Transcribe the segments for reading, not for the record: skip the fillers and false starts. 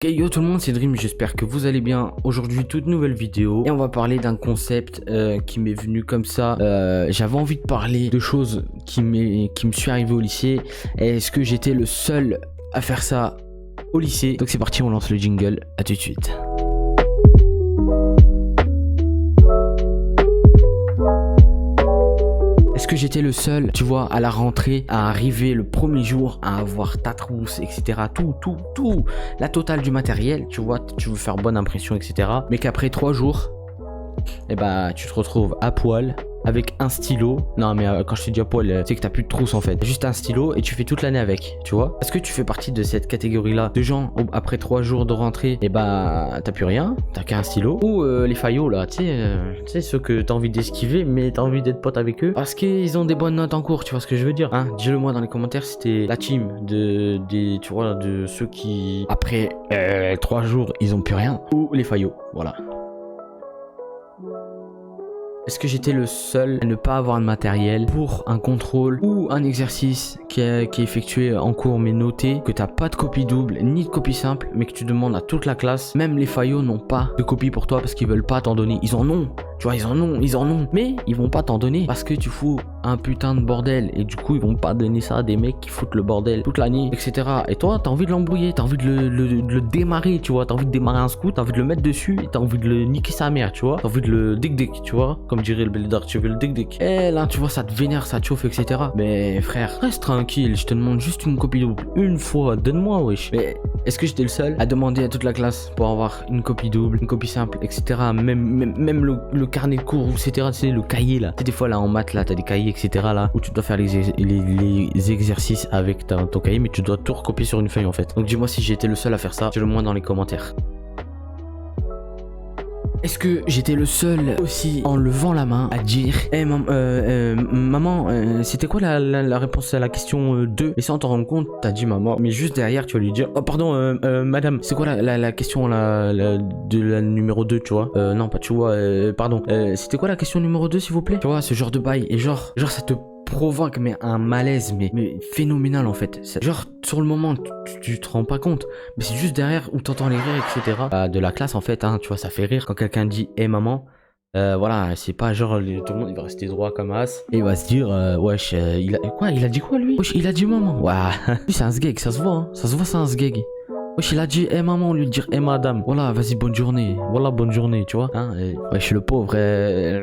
Ok, yo tout le monde, c'est Dream, j'espère que vous allez bien. Aujourd'hui, toute nouvelle vidéo et on va parler d'un concept qui m'est venu comme ça. J'avais envie de parler de choses qui me suis arrivé au lycée. Est-ce que j'étais le seul à faire ça au lycée? Donc c'est parti, on lance le jingle, à tout de suite. Est-ce que j'étais le seul, tu vois, à la rentrée, à arriver le premier jour, à avoir ta trousse, etc. Tout, la totale du matériel, tu vois, tu veux faire bonne impression, etc. Mais qu'après 3 jours, eh bah, tu te retrouves à poil, avec un stylo. Non mais quand je te dis à poil, c'est que t'as plus de trousse en fait. Juste un stylo et tu fais toute l'année avec, tu vois. Est-ce que tu fais partie de cette catégorie là de gens où, après 3 jours de rentrée, et bah t'as plus rien, t'as qu'un stylo? Ou les faillots là, tu sais ceux que t'as envie d'esquiver mais t'as envie d'être pote avec eux parce qu'ils ont des bonnes notes en cours, tu vois ce que je veux dire, hein? Dis-le moi dans les commentaires si t'es la team tu vois, de ceux qui après 3 jours ils ont plus rien, ou les faillots, voilà. Est-ce que j'étais le seul à ne pas avoir de matériel pour un contrôle ou un exercice qui est effectué en cours mais noté, que t'as pas de copie double ni de copie simple mais que tu demandes à toute la classe? Même les faillots n'ont pas de copie pour toi parce qu'ils veulent pas t'en donner. Ils en ont, tu vois, ils en ont, mais ils vont pas t'en donner parce que tu fous un putain de bordel et du coup ils vont pas donner ça à des mecs qui foutent le bordel toute l'année, etc. Et toi t'as envie de l'embrouiller, t'as envie de le démarrer, tu vois, t'as envie de démarrer un scout, t'as envie de le mettre dessus et t'as envie de le niquer sa mère, tu vois, t'as envie de le dick, tu vois, comme dirait le Beldar, tu veux le dick. Et là tu vois ça te vénère, ça te chauffe, etc. Mais frère, reste tranquille, je te demande juste une copie double, une fois, donne-moi, wesh. Mais est-ce que j'étais le seul à demander à toute la classe pour avoir une copie double, une copie simple, etc. Même le carnet de cours, etc. Tu sais, le cahier là. Tu sais, des fois là en maths là, t'as des cahiers, etc. là, où tu dois faire les exercices avec ton cahier, mais tu dois tout recopier sur une feuille en fait. Donc dis-moi si j'ai été le seul à faire ça, dis-le moi dans les commentaires. Est-ce que j'étais le seul aussi en levant la main à dire maman, c'était quoi la réponse à la question 2? Et sans t'en rendre compte, t'as dit maman, mais juste derrière tu vas lui dire oh pardon madame, c'est quoi la question de la numéro 2, tu vois? Non pas tu vois, pardon, c'était quoi la question numéro 2 s'il vous plaît? Tu vois, ce genre de bail, et genre ça te provoque mais un malaise mais phénoménal en fait. Genre sur le moment tu te rends pas compte, mais c'est juste derrière où t'entends les rires, etc. De la classe en fait, hein, tu vois, ça fait rire quand quelqu'un dit hey maman. Voilà, c'est pas genre tout le monde il va rester droit comme as et il va se dire wesh, il a dit quoi lui? Wesh, il a dit maman. Ouais, lui c'est un sgeg, ça se voit, hein. Ça se voit, c'est un sgeg. Wesh, il a dit hey maman, au lieu de dire hey madame. Voilà, vas-y, bonne journée. Voilà, bonne journée, tu vois, hein. Wesh, le pauvre,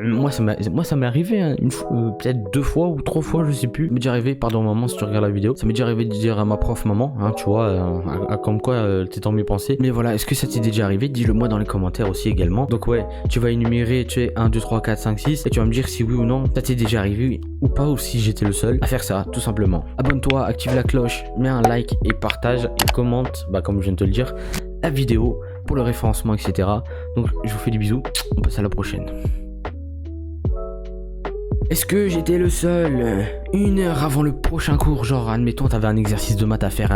moi ça m'est arrivé, hein, une fois, peut-être 2 fois ou 3 fois, je sais plus. Ça m'est déjà arrivé, pardon maman si tu regardes la vidéo, ça m'est déjà arrivé de dire à ma prof maman, hein, tu vois, comme quoi t'es dans mes pensées. Mais voilà, est-ce que ça t'est déjà arrivé? Dis-le moi dans les commentaires aussi également. Donc ouais, tu vas énumérer, tu sais, 1, 2, 3, 4, 5, 6 et tu vas me dire si oui ou non ça t'est déjà arrivé ou pas, ou si j'étais le seul à faire ça, tout simplement. Abonne-toi, active la cloche, mets un like et partage et commente, bah comme je viens de te le dire, la vidéo pour le référencement, etc. Donc je vous fais des bisous, on passe à la prochaine. Est-ce que j'étais le seul 1 heure avant le prochain cours, genre admettons t'avais un exercice de maths à faire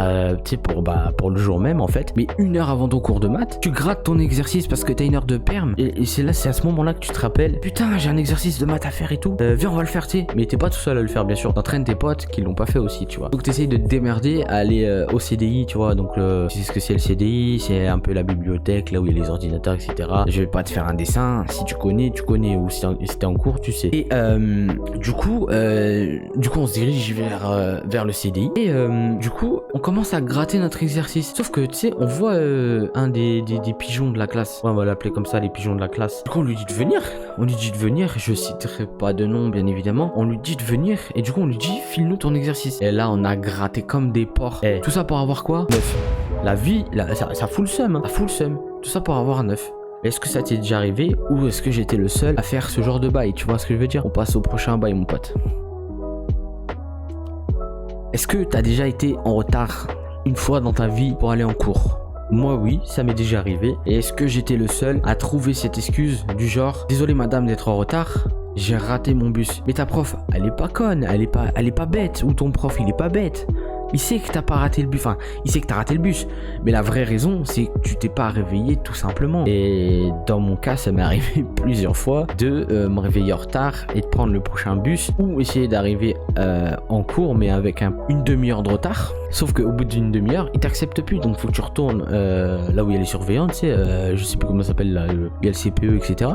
tu sais pour le jour même en fait, mais 1 heure avant ton cours de maths, tu grattes ton exercice parce que t'as 1 heure de perm et c'est à ce moment là que tu te rappelles putain j'ai un exercice de maths à faire et tout, viens on va le faire, tu sais. Mais t'es pas tout seul à le faire bien sûr, t'entraînes tes potes qui l'ont pas fait aussi, tu vois. Donc t'essayes de te démerder à aller au CDI, tu vois. Donc tu sais ce que c'est le CDI, c'est un peu la bibliothèque là où il y a les ordinateurs, etc. Je vais pas te faire un dessin, si tu connais, ou si t'es en cours tu sais. Et du coup on se dirige vers le CDI et du coup on commence à gratter notre exercice, sauf que tu sais on voit un des pigeons de la classe, ouais, on va l'appeler comme ça, les pigeons de la classe. Du coup on lui dit de venir, je citerai pas de nom bien évidemment, on lui dit de venir et du coup on lui dit file-nous ton exercice. Et là on a gratté comme des porcs, et tout ça pour avoir quoi? 9. La vie ça fout le seum, hein. Ça fout le seum, tout ça pour avoir un 9. Est-ce que ça t'est déjà arrivé ou est-ce que j'étais le seul à faire ce genre de bail? Tu vois ce que je veux dire? On passe au prochain bail mon pote. Est-ce que t'as déjà été en retard une fois dans ta vie pour aller en cours? Moi oui, ça m'est déjà arrivé. Et est-ce que j'étais le seul à trouver cette excuse du genre désolé madame d'être en retard, j'ai raté mon bus? Mais ta prof, elle est pas conne, elle est pas bête, ou ton prof il est pas bête. Il sait que t'as pas raté le bus, enfin, il sait que t'as raté le bus. Mais la vraie raison, c'est que tu t'es pas réveillé tout simplement. Et dans mon cas, ça m'est arrivé plusieurs fois de me réveiller en retard et de prendre le prochain bus ou essayer d'arriver en cours, mais avec une demi-heure de retard. Sauf qu'au bout d'une demi-heure, il t'accepte plus. Donc, faut que tu retournes là où il y a les surveillants, tu sais, je sais plus comment ça s'appelle, là, il y a le CPE, etc.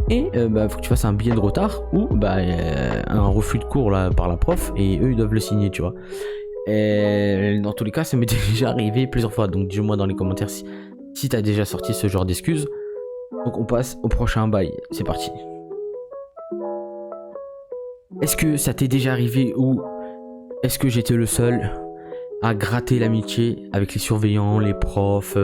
Et faut que tu fasses un billet de retard ou un refus de cours là, par la prof et eux ils doivent le signer, tu vois. Et dans tous les cas, ça m'est déjà arrivé plusieurs fois. Donc dis-moi dans les commentaires si t'as déjà sorti ce genre d'excuses. Donc on passe au prochain bail. C'est parti. Est-ce que ça t'est déjà arrivé ou est-ce que j'étais le seul à gratter l'amitié avec les surveillants, les profs,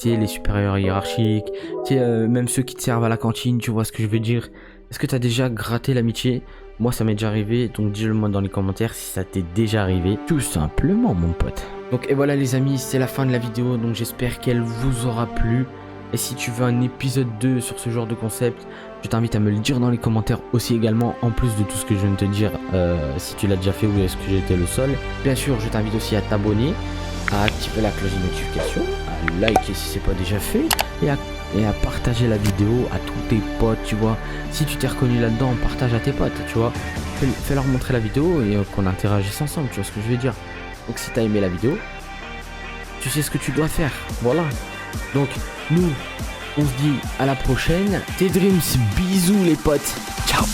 tu sais, les supérieurs hiérarchiques, tu sais, même ceux qui te servent à la cantine, tu vois ce que je veux dire? Est-ce que t'as déjà gratté l'amitié? Moi, ça m'est déjà arrivé, donc dis-le moi dans les commentaires si ça t'est déjà arrivé, tout simplement, mon pote. Donc, et voilà les amis, c'est la fin de la vidéo, donc j'espère qu'elle vous aura plu. Et si tu veux un épisode 2 sur ce genre de concept, je t'invite à me le dire dans les commentaires aussi également, en plus de tout ce que je viens de te dire, si tu l'as déjà fait ou est-ce que j'ai été le seul. Bien sûr, je t'invite aussi à t'abonner, à activer la cloche de notification, à liker si c'est pas déjà fait, et à partager la vidéo à tous tes potes, tu vois. Si tu t'es reconnu là-dedans, partage à tes potes, tu vois. Fais-leur montrer la vidéo et qu'on interagisse ensemble, tu vois ce que je veux dire. Donc si t'as aimé la vidéo, tu sais ce que tu dois faire, voilà. Donc nous, on se dit à la prochaine. Tes dreams, bisous les potes. Ciao.